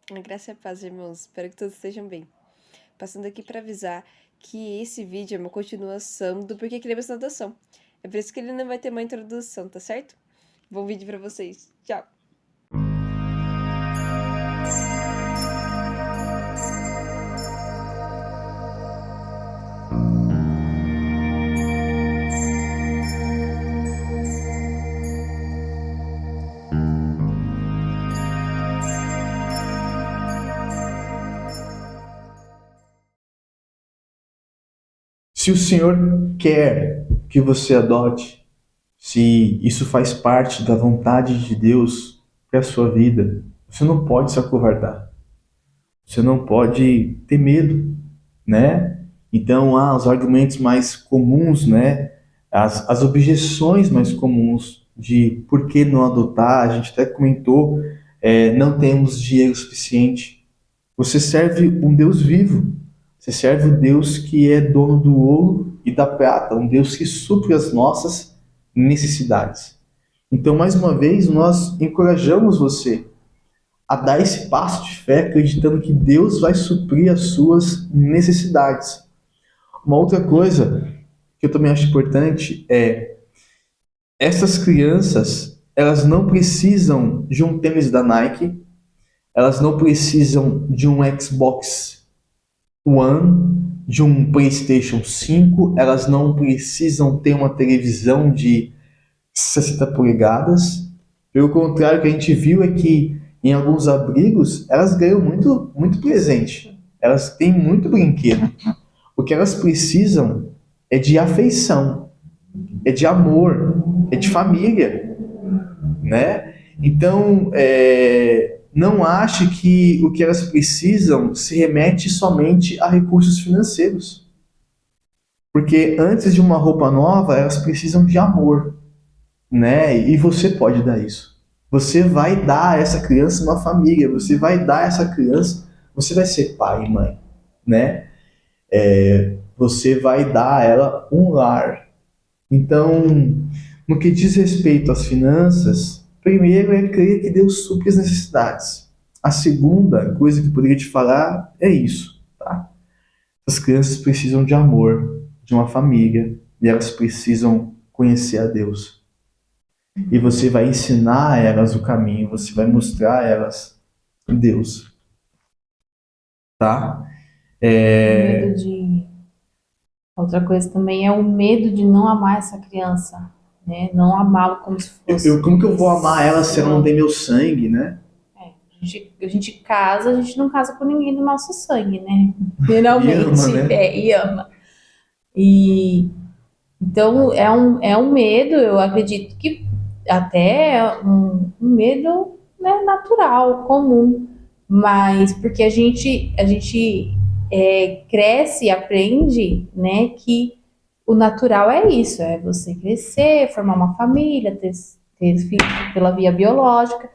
A graça e a paz, irmãos. Espero que todos estejam bem. Passando aqui para avisar que esse vídeo é uma continuação do Porquê Queremos na Adoção. É por isso que ele não vai ter uma introdução, tá certo? Bom vídeo para vocês. Tchau! Se o Senhor quer que você adote, se isso faz parte da vontade de Deus para a sua vida, você não pode se acovardar. Você não pode ter medo, né? Então, os argumentos mais comuns, né? As objeções mais comuns de por que não adotar, a gente até comentou, não temos dinheiro suficiente. Você serve um Deus vivo. Você serve um Deus que é dono do ouro e da prata, um Deus que supre as nossas necessidades. Então, mais uma vez, nós encorajamos você a dar esse passo de fé, acreditando que Deus vai suprir as suas necessidades. Uma outra coisa que eu também acho importante é essas crianças, elas não precisam de um tênis da Nike, elas não precisam de um Xbox One, de um PlayStation 5, elas não precisam ter uma televisão de 60 polegadas. Pelo contrário, o que a gente viu é que em alguns abrigos elas ganham muito presente, elas têm muito brinquedo. O que elas precisam é de afeição, é de amor, é de família, né? Então, não ache que o que elas precisam se remete somente a recursos financeiros. Porque antes de uma roupa nova, elas precisam de amor, né? E você pode dar isso. Você vai dar a essa criança uma família, você vai dar a essa criança, você vai ser pai e mãe, né? Você vai dar a ela um lar. Então, no que diz respeito às finanças, primeiro é crer que Deus supre as necessidades. A segunda coisa que eu poderia te falar é isso, tá? As crianças precisam de amor, de uma família, e elas precisam conhecer a Deus. E você vai ensinar a elas o caminho, você vai mostrar a elas Deus, tá? Medo de... Outra coisa também é o medo de não amar essa criança, né? Não amá-lo como se fosse... Como que eu vou amar ela se ela não tem meu sangue, né? A gente casa, a gente não casa com ninguém do nosso sangue, né? Geralmente. E ama, né? E ama. E então é um medo, eu acredito que até é um medo, né, natural, comum, mas porque a gente cresce e aprende, né, que o natural é isso, é você crescer, formar uma família, ter filhos pela via biológica,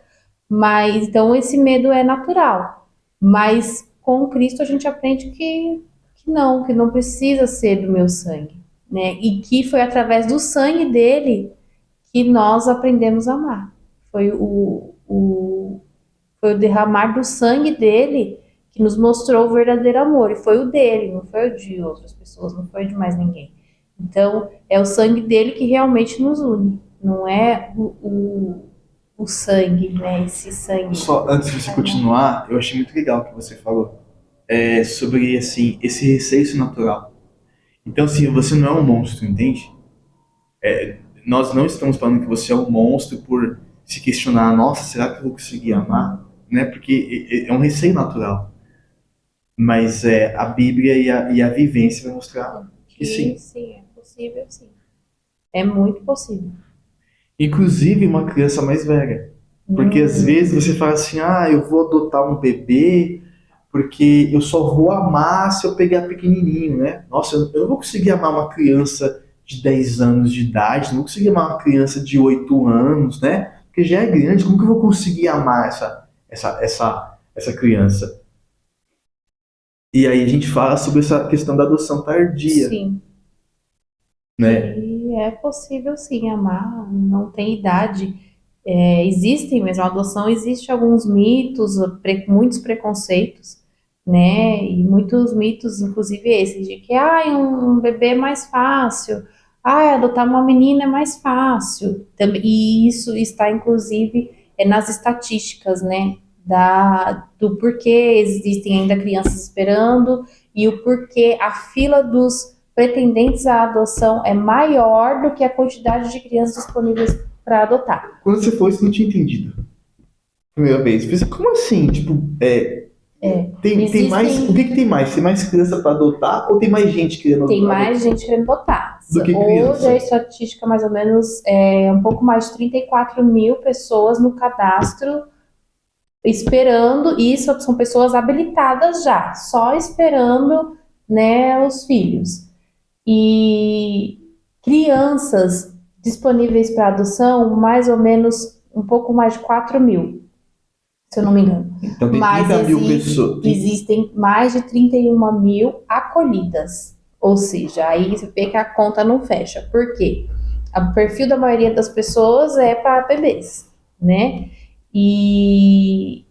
mas então esse medo é natural. Mas com Cristo a gente aprende que não precisa ser do meu sangue, né? E que foi através do sangue dele que nós aprendemos a amar. Foi o derramar do sangue dele que nos mostrou o verdadeiro amor. E foi o dele, não foi o de outras pessoas, não foi de mais ninguém. Então, é o sangue dele que realmente nos une. Não é o sangue, né? Esse sangue. Só antes de você continuar, eu achei muito legal o que você falou sobre assim, esse receio natural. Então, assim, você não é um monstro, entende? Nós não estamos falando que você é um monstro por se questionar, nossa, será que eu vou conseguir amar? Né? Porque é um receio natural. Mas a Bíblia e a vivência vai mostrar que sim. Sim, é possível, sim. É muito possível. Inclusive uma criança mais velha. Porque às vezes você fala assim, eu vou adotar um bebê porque eu só vou amar se eu pegar pequenininho, né? Nossa, eu não vou conseguir amar uma criança de 10 anos de idade, não vou conseguir amar uma criança de 8 anos, né? Porque já é grande, como que eu vou conseguir amar essa criança? E aí a gente fala sobre essa questão da adoção tardia, Sim. né? E é possível sim amar, não tem idade. Existem mesmo, a adoção existe alguns mitos, muitos preconceitos, né? E muitos mitos, inclusive esses, de que um bebê é mais fácil, adotar uma menina é mais fácil. E isso está, inclusive, nas estatísticas, né? Do porquê existem ainda crianças esperando e o porquê a fila dos pretendentes à adoção é maior do que a quantidade de crianças disponíveis para adotar. Quando você falou isso, eu não tinha entendido. Primeira vez. Eu pensei, como assim? Tipo, tem mais. O que tem mais? Tem mais criança para adotar ou tem mais gente querendo adotar? Tem mais gente querendo adotar. Do que Hoje criança? a estatística mais ou menos é um pouco mais de 34 mil pessoas no cadastro esperando. Isso são pessoas habilitadas já, só esperando, né, os filhos. E crianças disponíveis para adoção, mais ou menos um pouco mais de 4 mil, se eu não me engano. Então tem Mas 30 mil pessoas. existem mais de 31 mil acolhidas. Ou seja, aí você vê que a conta não fecha. Por quê? O perfil da maioria das pessoas é para bebês, né? E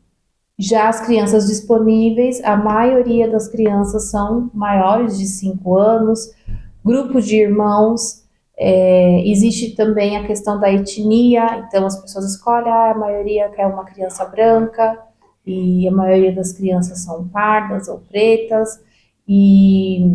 já as crianças disponíveis, a maioria das crianças são maiores de 5 anos, grupo de irmãos. Existe também a questão da etnia, então as pessoas escolhem, a maioria quer uma criança branca, e a maioria das crianças são pardas ou pretas, e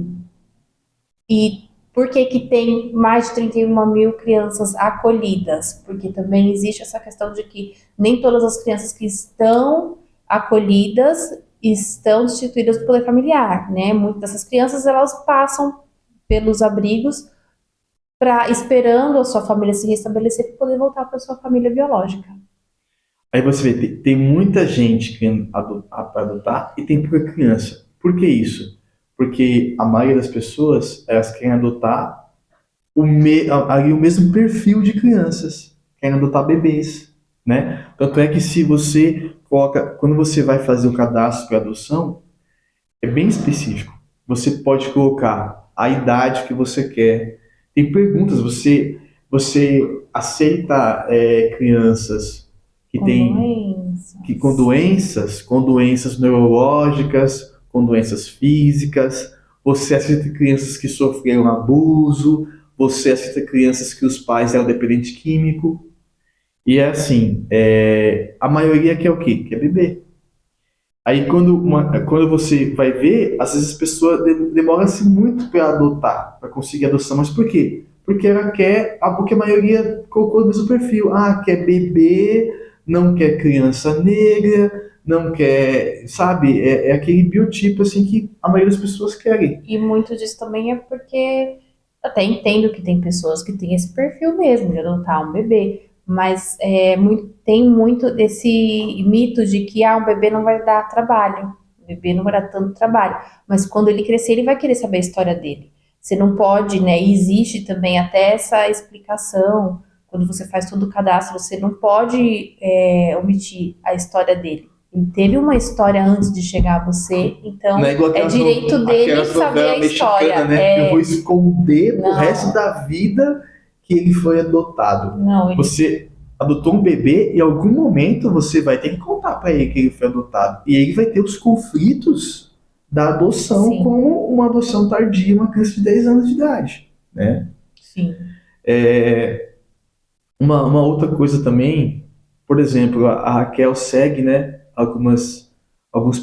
por que que tem mais de 31 mil crianças acolhidas? Porque também existe essa questão de que nem todas as crianças que estão acolhidas estão destituídas do poder familiar, né? Muitas dessas crianças, elas passam pelos abrigos esperando a sua família se restabelecer para poder voltar para sua família biológica. Aí você vê, tem muita gente querendo adotar e tem pouca criança. Por que isso? Porque a maioria das pessoas, elas querem adotar ali o mesmo perfil de crianças, querem adotar bebês, né? Tanto é que se você coloca, quando você vai fazer o cadastro para adoção, é bem específico. Você pode colocar a idade que você quer. Tem perguntas, você aceita crianças que têm com doenças neurológicas, com doenças físicas, você aceita crianças que sofreram abuso, você aceita crianças que os pais eram dependentes químico. E é assim, a maioria quer o quê? Quer beber. Aí quando você vai ver, às vezes as pessoas demoram-se muito para adotar, para conseguir adoção. Mas por quê? Porque ela quer, porque a maioria colocou o mesmo perfil. Quer bebê, não quer criança negra, não quer, sabe? É aquele biotipo assim que a maioria das pessoas querem. E muito disso também é porque até entendo que tem pessoas que têm esse perfil mesmo de adotar um bebê, mas tem muito desse mito de que um bebê não vai dar trabalho, o bebê não vai dar tanto trabalho, mas quando ele crescer ele vai querer saber a história dele. Você não pode, né? Existe também até essa explicação, quando você faz todo o cadastro, você não pode omitir a história dele. Ele teve uma história antes de chegar a você, então é direito dele saber a história. Né? Eu vou esconder pro resto da vida que ele foi adotado. Você adotou um bebê e em algum momento você vai ter que contar para ele que ele foi adotado. E ele vai ter os conflitos da adoção. Sim. Como uma adoção tardia, uma criança de 10 anos de idade, né? Sim. Uma outra coisa também, por exemplo, a Raquel segue, né, alguns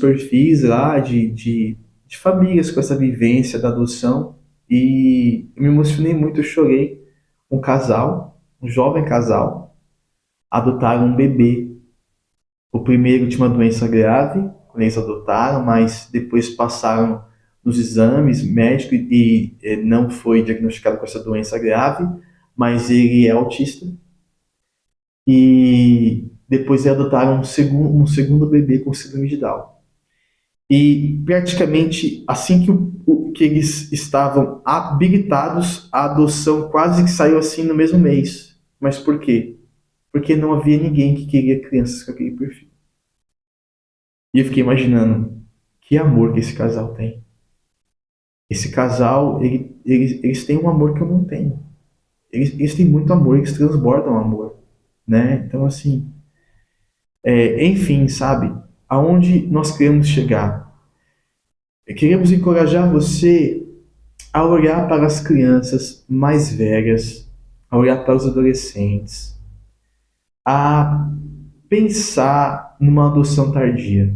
perfis lá de famílias com essa vivência da adoção, e eu me emocionei muito, eu chorei. Um jovem casal, adotaram um bebê. O primeiro tinha uma doença grave, quando eles adotaram, mas depois passaram nos exames médicos e não foi diagnosticado com essa doença grave, mas ele é autista. E depois eles adotaram um segundo bebê com síndrome de Down. E praticamente assim que eles estavam habilitados, a adoção quase que saiu assim no mesmo mês. Mas por quê? Porque não havia ninguém que queria crianças com aquele perfil. E eu fiquei imaginando, que amor que esse casal tem. Esse casal, eles têm um amor que eu não tenho. Eles têm muito amor, eles transbordam amor. né? Então, assim, enfim, sabe? Aonde nós queremos chegar? Queremos encorajar você a olhar para as crianças mais velhas, a olhar para os adolescentes, a pensar numa adoção tardia.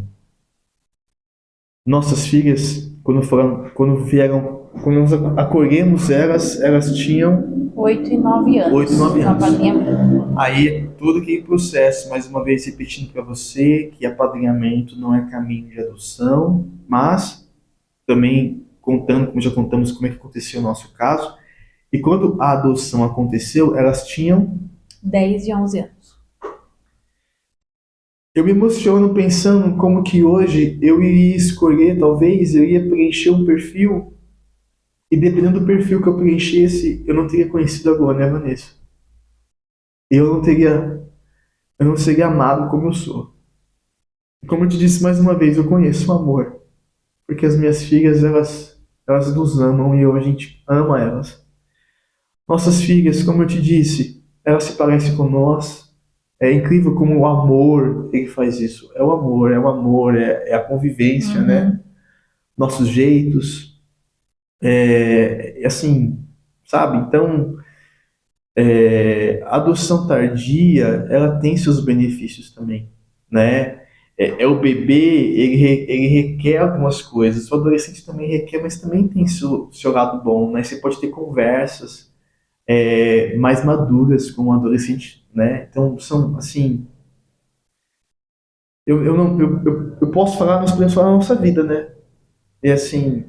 Nossas filhas, quando nós acolhemos elas, elas tinham 8 e 9 anos. 8 e 9 anos. Apadrinhamento. Aí todo aquele processo, mais uma vez repetindo para você que apadrinhamento não é caminho de adoção, mas também contando, como já contamos, como é que aconteceu o nosso caso. E quando a adoção aconteceu, elas tinham 10 e 11 anos. Eu me emociono pensando como que hoje eu iria escolher, talvez, eu iria preencher um perfil, e dependendo do perfil que eu preenchesse, eu não teria conhecido a Glória, né, Vanessa? Eu não seria amado como eu sou. Como eu te disse mais uma vez, eu conheço o amor, porque as minhas filhas, elas nos amam e a gente ama elas. Nossas filhas, como eu te disse, elas se parecem com nós. É incrível como o amor ele faz isso. É o amor, é a convivência, né? Nossos jeitos, assim, sabe? Então, a adoção tardia, ela tem seus benefícios também, né? O bebê, ele requer algumas coisas, o adolescente também requer, mas também tem seu lado bom, né? Você pode ter conversas mais maduras com um adolescente, né? Então, são, assim, eu posso falar, nós podemos falar da nossa vida, né? E assim,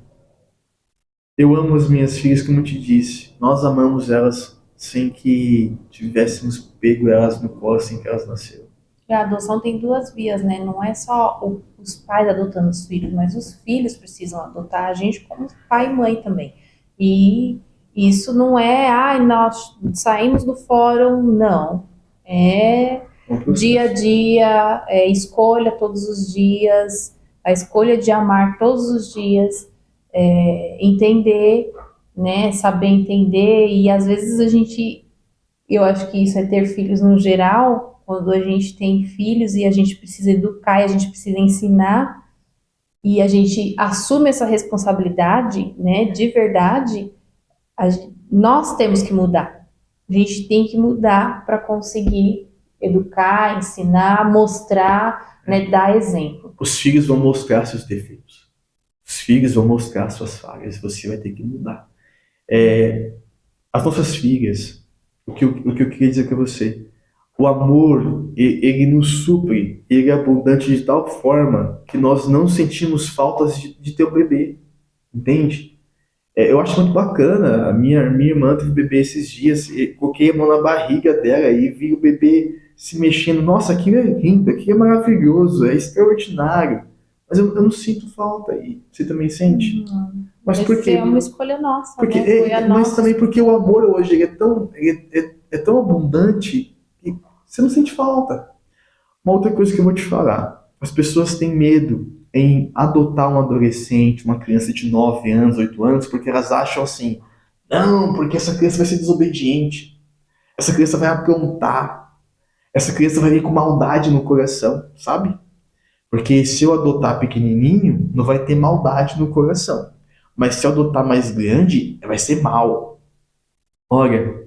eu amo as minhas filhas, como eu te disse. Nós amamos elas sem que tivéssemos pego elas no colo assim que elas nasceram. E a adoção tem duas vias, né? Não é só os pais adotando os filhos, mas os filhos precisam adotar a gente como pai e mãe também. E isso não é, nós saímos do fórum, não. É dia a dia, escolha todos os dias, a escolha de amar todos os dias, entender, né? Saber entender. E às vezes eu acho que isso é ter filhos no geral, quando a gente tem filhos e a gente precisa educar e a gente precisa ensinar e a gente assume essa responsabilidade, né, de verdade, nós temos que mudar. A gente tem que mudar para conseguir educar, ensinar, mostrar, né, dar exemplo. Os filhos vão mostrar seus defeitos. Os filhos vão mostrar suas falhas. Você vai ter que mudar. As nossas filhas, o que eu queria dizer para você, o amor, ele nos supre, ele é abundante de tal forma que nós não sentimos faltas de ter o bebê, entende? Eu acho muito bacana, a minha irmã teve bebê esses dias, coloquei a mão na barriga dela e vi o bebê se mexendo, nossa, aquilo é lindo, aquilo é maravilhoso, é extraordinário, mas eu não sinto falta aí, você também sente? Mas por quê? É uma escolha nossa, Porque, né? Foi a mas nossa. também porque o amor hoje ele é tão abundante que você não sente falta. Uma outra coisa que eu vou te falar: as pessoas têm medo em adotar um adolescente, uma criança de 9 anos, 8 anos, porque elas acham assim: não, porque essa criança vai ser desobediente, essa criança vai aprontar, essa criança vai vir com maldade no coração, sabe? Porque se eu adotar pequenininho, não vai ter maldade no coração. Mas se eu adotar mais grande, vai ser mal. Olha,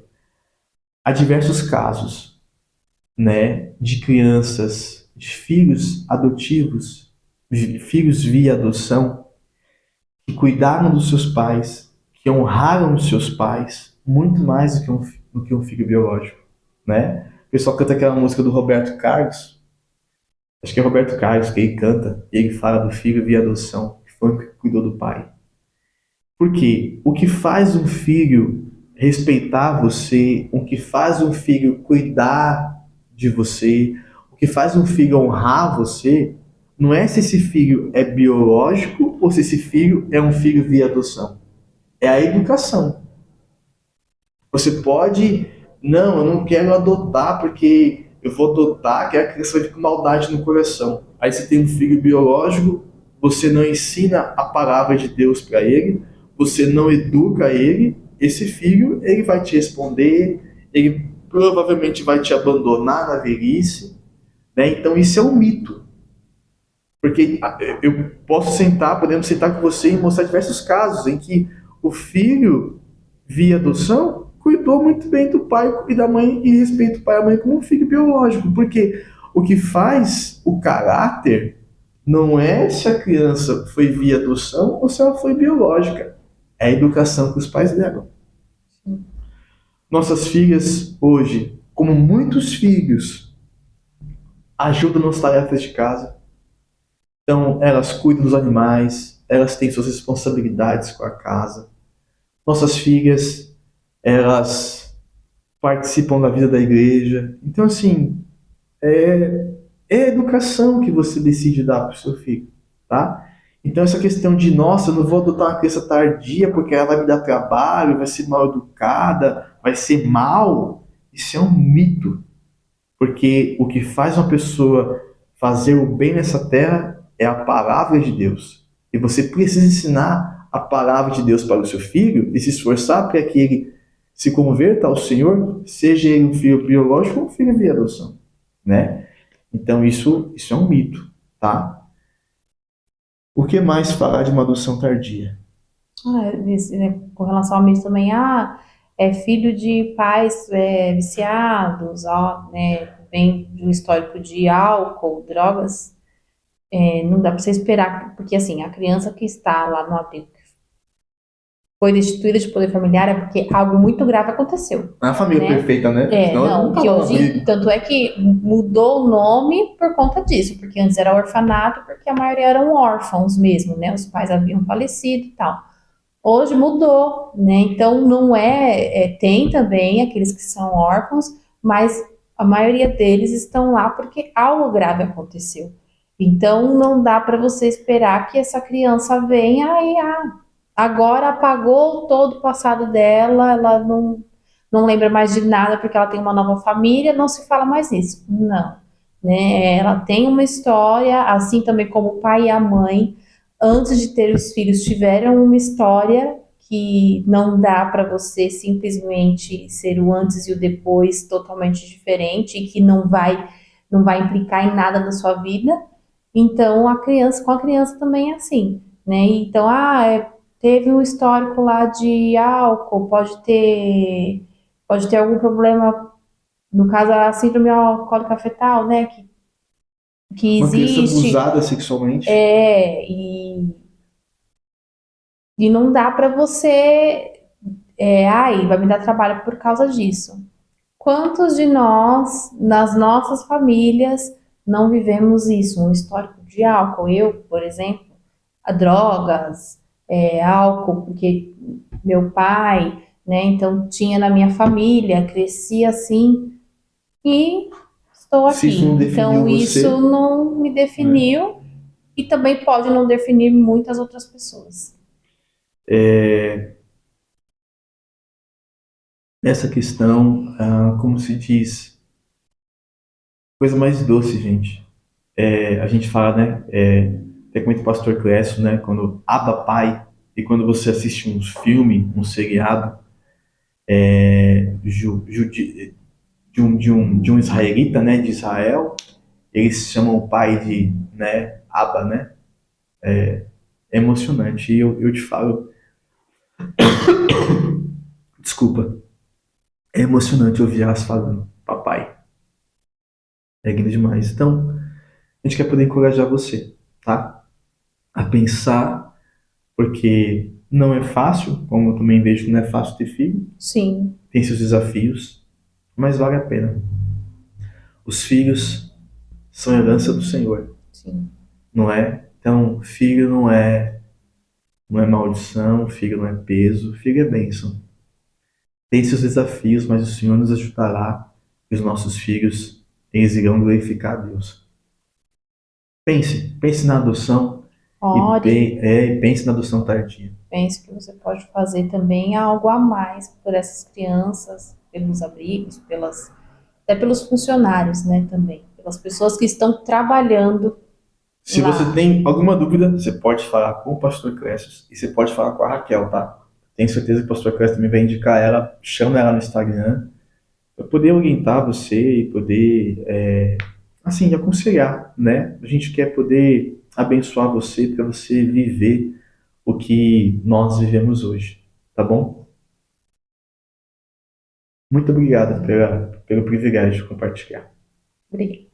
há diversos casos, né, de crianças, de filhos adotivos, filhos via adoção, que cuidaram dos seus pais, que honraram os seus pais, muito mais do que um filho biológico, né? O pessoal canta aquela música do Roberto Carlos, acho que é Roberto Carlos que ele canta, e ele fala do filho via adoção, que foi o que cuidou do pai. Porque o que faz um filho respeitar você, o que faz um filho cuidar de você, o que faz um filho honrar você, não é se esse filho é biológico ou se esse filho é um filho via adoção. É a educação. Você pode, não, eu não quero adotar porque eu vou adotar que a criança vai vir com maldade no coração. Aí você tem um filho biológico, você não ensina a palavra de Deus para ele, você não educa ele, esse filho, ele vai te responder, ele provavelmente vai te abandonar na velhice, né? Então isso é um mito. Porque podemos sentar com você e mostrar diversos casos em que o filho, via adoção, cuidou muito bem do pai e da mãe e respeita o pai e a mãe como um filho biológico. Porque o que faz o caráter não é se a criança foi via adoção ou se ela foi biológica. É a educação que os pais deram. Nossas filhas hoje, como muitos filhos, ajudam nas tarefas de casa. Então, elas cuidam dos animais, elas têm suas responsabilidades com a casa. Nossas filhas, elas participam da vida da igreja. Então, assim, é a educação que você decide dar para o seu filho, tá? Então, essa questão de, nossa, eu não vou adotar uma criança tardia porque ela vai me dar trabalho, vai ser mal educada, vai ser mal, isso é um mito. Porque o que faz uma pessoa fazer o bem nessa terra é a palavra de Deus. E você precisa ensinar a palavra de Deus para o seu filho e se esforçar para que ele se converta ao Senhor, seja ele um filho biológico ou um filho via adoção, né? Então isso é um mito, tá? O que mais falar de uma adoção tardia? Com relação ao mês também, é filho de pais viciados, né, vem de um histórico de álcool, drogas, não dá para você esperar, porque assim, a criança que está lá no abrigo, que foi destituída de poder familiar, é porque algo muito grave aconteceu. A família né? perfeita, né? Senão ela Não, nunca que vai hoje, abrir. tanto é que mudou o nome por conta disso, porque antes era orfanato, porque a maioria eram órfãos mesmo, né? Os pais haviam falecido e tal. Hoje mudou, né? Então não tem também aqueles que são órfãos, mas a maioria deles estão lá porque algo grave aconteceu. Então não dá para você esperar que essa criança venha e agora apagou todo o passado dela, ela não lembra mais de nada porque ela tem uma nova família, não se fala mais nisso. Não, né? Ela tem uma história, assim também como o pai e a mãe, antes de ter os filhos, tiveram uma história que não dá para você simplesmente ser o antes e o depois totalmente diferente e que não vai implicar em nada na sua vida. Então, com a criança também é assim, né? Então, teve um histórico lá de álcool, pode ter algum problema, no caso, a síndrome alcoólica fetal, né? Que Uma criança existe. abusada sexualmente. E não dá para você, vai me dar trabalho por causa disso. Quantos de nós, nas nossas famílias, não vivemos isso? Um histórico de álcool. Eu, por exemplo, drogas, álcool, porque meu pai, né? Então tinha na minha família, cresci assim e estou Se aqui. isso não definiu Então você, isso não me definiu e também pode não definir muitas outras pessoas. essa questão, como se diz, coisa mais doce, gente. A gente fala, né? Até comenta o pastor Clécio, né? Quando Abba Pai, e quando você assiste um filme, um seriado, de um israelita, né? De Israel, eles chamam o pai de, né? Abba, né? É emocionante. E eu te falo, desculpa, é emocionante ouvir elas falando, papai. É lindo demais. Então, a gente quer poder encorajar você, tá? A pensar, porque não é fácil, como eu também vejo que não é fácil ter filho, Sim, tem seus desafios, mas vale a pena. Os filhos são herança do Senhor, sim. não é? Então, filho não é maldição, filho não é peso, filho é bênção. Tem seus desafios, mas o Senhor nos ajudará e os nossos filhos, eles irão glorificar a Deus. Pense na adoção Ore, e pense na adoção tardia. pense que você pode fazer também algo a mais por essas crianças, pelos abrigos, até pelos funcionários, né, também. Pelas pessoas que estão trabalhando Se lá. você tem alguma dúvida, você pode falar com o pastor Clécio e você pode falar com a Raquel, tá? Tenho certeza que o pastor Clécio também vai indicar ela, chama ela no Instagram, para poder orientar você e poder, assim, aconselhar, né? A gente quer poder abençoar você para você viver o que nós vivemos hoje, tá bom? Muito obrigado pelo privilégio de compartilhar. Obrigada.